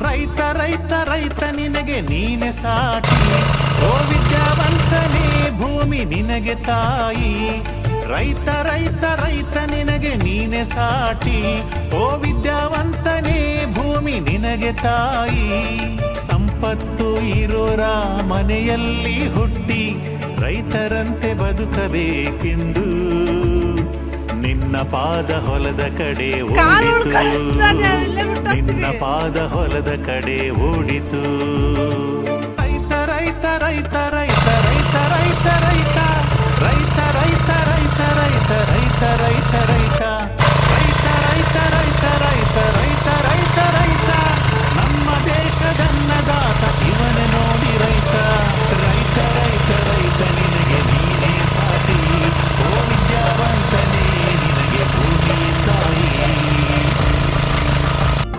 ರೈತ ರೈತ ರೈತ ನಿನಗೆ ನೀನೆ ಸಾಟಿ, ಓ ವಿದ್ಯಾವಂತನೇ ಭೂಮಿ ನಿನಗೆ ತಾಯಿ. ರೈತ ರೈತ ರೈತ ನಿನಗೆ ನೀನೆ ಸಾಟಿ, ಓ ವಿದ್ಯಾವಂತನೇ ಭೂಮಿ ನಿನಗೆ ತಾಯಿ. ಸಂಪತ್ತು ಇರೋರ ಮನೆಯಲ್ಲಿ ಹುಟ್ಟಿ ರೈತರಂತೆ ಬದುಕಬೇಕೆಂದು ನಿನ್ನ ಪಾದ ಹೊಲದ ಕಡೆ ಓಡಿತು, ನಿನ್ನ ಪಾದ ಹೊಲದ ಕಡೆ ಓಡಿತು. ರೈತ ರೈತ ರೈತ ರೈತ ರೈತ ರೈತ ರೈತ ರೈತ ರೈತ ರೈತ ರೈತ ರೈತ ರೈತ ರೈತ